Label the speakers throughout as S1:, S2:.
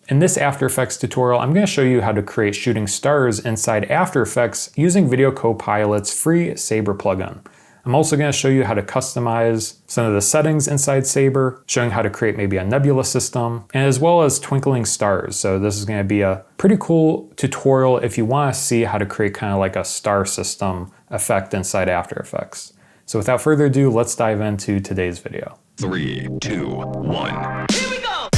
S1: In this After Effects tutorial, I'm going to show you how to create shooting stars inside After Effects using Video Copilot's free Saber plugin. I'm also going to show you how to customize some of the settings inside Saber, showing how to create maybe a Nebula system, and as well as twinkling stars. So this is going to be a pretty cool tutorial if you want to see how to create kind of like a star system effect inside After Effects. So without further ado, let's dive into today's video.
S2: 3, 2, 1.
S3: Here we go!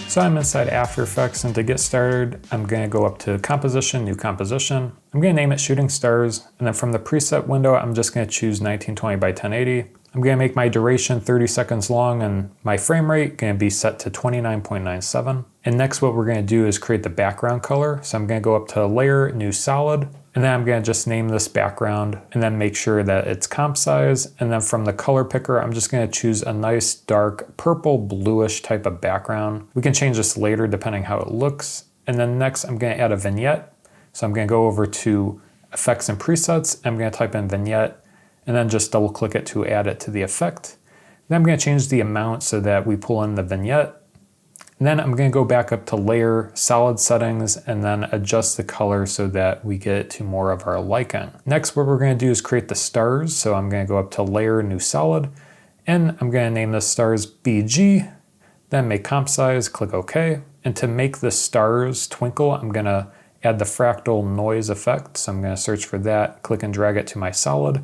S1: So I'm inside After Effects, and to get started, I'm going to go up to Composition, New Composition. I'm going to name it Shooting Stars, and then from the preset window, I'm just going to choose 1920 by 1080. I'm going to make my duration 30 seconds long, and my frame rate going to be set to 29.97. And next what we're going to do is create the background color. So I'm going to go up to Layer, New Solid, and then I'm going to just name this background and then make sure that it's comp size. And then from the color picker, I'm just going to choose a nice dark purple bluish type of background. We can change this later depending how it looks. And then next I'm going to add a vignette. So I'm going to go over to Effects and Presets. I'm going to type in vignette and then just double click it to add it to the effect. Then I'm going to change the amount so that we pull in the vignette. And then I'm going to go back up to Layer, Solid Settings, and then adjust the color so that we get to more of our liking. Next, what we're going to do is create the stars. So I'm going to go up to Layer, New Solid, and I'm going to name the stars BG, then make comp size, click OK. And to make the stars twinkle, I'm going to add the fractal noise effect. So I'm going to search for that, click and drag it to my solid.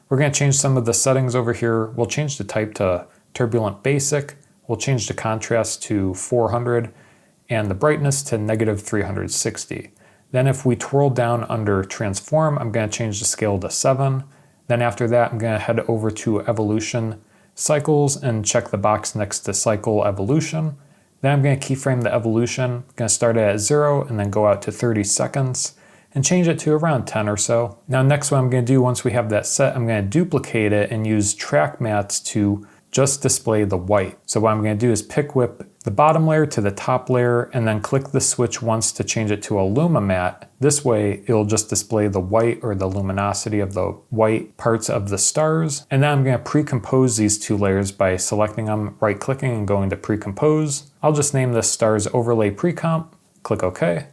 S1: We're going to change some of the settings over here. We'll change the type to Turbulent Basic. We'll change the contrast to 400 and the brightness to -360. Then if we twirl down under Transform, I'm going to change the scale to 7. Then after that, I'm going to head over to Evolution Cycles and check the box next to Cycle Evolution. Then I'm going to keyframe the evolution. I'm going to start it at 0 and then go out to 30 seconds and change it to around 10 or so. Now next what I'm going to do once we have that set, I'm going to duplicate it and use track mats to just display the white. So what I'm going to do is pick whip the bottom layer to the top layer and then click the switch once to change it to a luma matte. This way it'll just display the white or the luminosity of the white parts of the stars. And then I'm going to pre-compose these two layers by selecting them, right clicking and going to pre-compose. I'll just name this stars overlay pre-comp, click OK.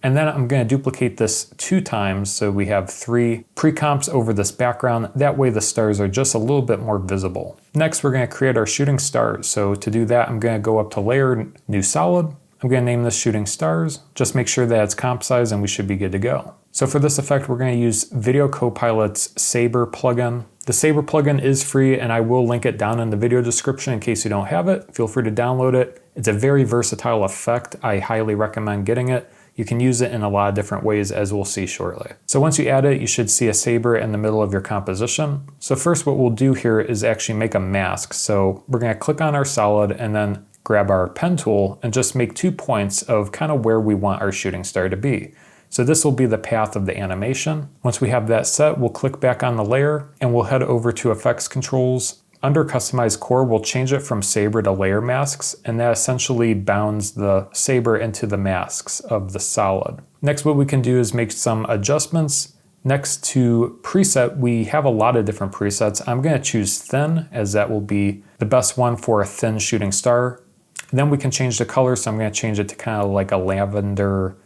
S1: And then I'm going to duplicate this 2 times so we have 3 pre-comps over this background. That way the stars are just a little bit more visible. Next, we're going to create our shooting stars. So to do that, I'm going to go up to Layer, New Solid. I'm going to name this Shooting Stars. Just make sure that it's comp size and we should be good to go. So for this effect, we're going to use Video Copilot's Saber plugin. The Saber plugin is free and I will link it down in the video description in case you don't have it. Feel free to download it. It's a very versatile effect. I highly recommend getting it. You can use it in a lot of different ways as we'll see shortly. So once you add it, you should see a saber in the middle of your composition. So first what we'll do here is actually make a mask. So we're going to click on our solid and then grab our pen tool and just make 2 points of kind of where we want our shooting star to be. So this will be the path of the animation. Once we have that set, we'll click back on the layer and we'll head over to Effects Controls. Under Customize Core, we'll change it from Saber to Layer Masks, and that essentially bounds the Saber into the masks of the solid. Next, what we can do is make some adjustments. Next to Preset, we have a lot of different presets. I'm going to choose Thin, as that will be the best one for a thin shooting star. Then we can change the color, so I'm going to change it to kind of like a lavender,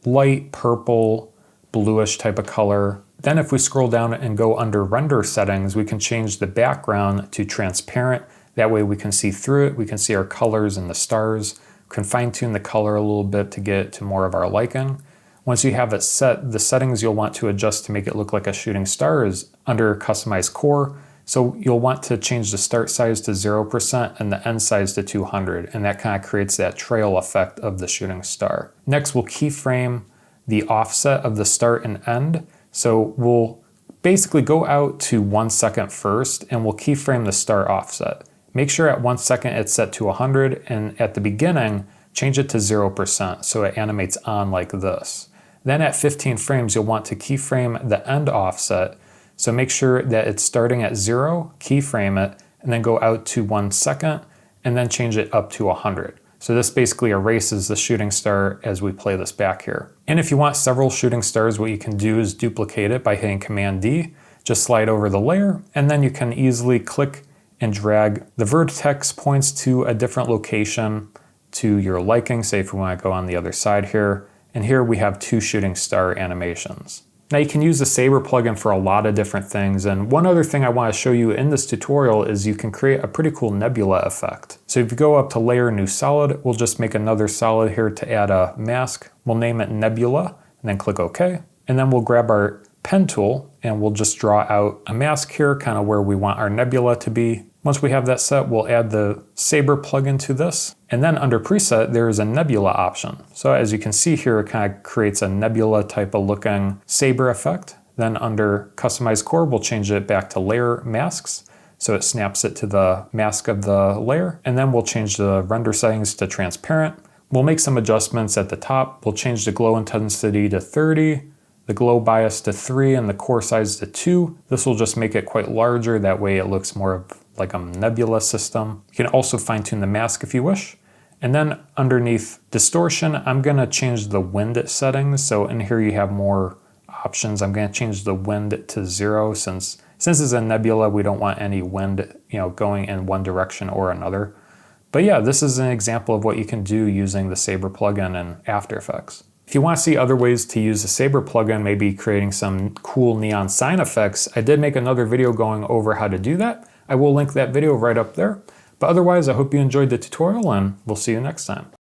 S1: light purple, bluish type of color. Then if we scroll down and go under Render Settings, we can change the background to transparent. That way we can see through it. We can see our colors and the stars. We can fine tune the color a little bit to get to more of our liking. Once you have it set, the settings you'll want to adjust to make it look like a shooting star is under Customize Core. So you'll want to change the start size to 0% and the end size to 200. And that kind of creates that trail effect of the shooting star. Next, we'll keyframe the offset of the start and end. So we'll basically go out to 1 second first and we'll keyframe the start offset. Make sure at 1 second it's set to 100 and at the beginning, change it to 0% so it animates on like this. Then at 15 frames, you'll want to keyframe the end offset. So make sure that it's starting at 0, keyframe it, and then go out to 1 second and then change it up to 100. So this basically erases the shooting star as we play this back here. And if you want several shooting stars, what you can do is duplicate it by hitting Command D. Just slide over the layer, and then you can easily click and drag the vertex points to a different location to your liking. Say if we want to go on the other side here, and here we have 2 shooting star animations. Now you can use the Saber plugin for a lot of different things, and one other thing I want to show you in this tutorial is you can create a pretty cool Nebula effect. So if you go up to Layer, New Solid, we'll just make another solid here to add a mask. We'll name it Nebula, and then click OK. And then we'll grab our pen tool, and we'll just draw out a mask here, kind of where we want our nebula to be. Once we have that set, we'll add the Saber plugin to this. And then under preset, there is a nebula option. So as you can see here, it kind of creates a nebula type of looking Saber effect. Then under customize core, we'll change it back to layer masks. So it snaps it to the mask of the layer. And then we'll change the render settings to transparent. We'll make some adjustments at the top. We'll change the glow intensity to 30. The glow bias to 3 and the core size to 2. This will just make it quite larger, that way it looks more of like a nebula system. You can also fine tune the mask if you wish. And then underneath distortion, I'm gonna change the wind settings. So in here you have more options. I'm gonna change the wind to 0 since it's a nebula, we don't want any wind, going in one direction or another. But yeah, this is an example of what you can do using the Saber plugin in After Effects. If you want to see other ways to use the Saber plugin, maybe creating some cool neon sign effects, I did make another video going over how to do that. I will link that video right up there. But otherwise, I hope you enjoyed the tutorial, and we'll see you next time.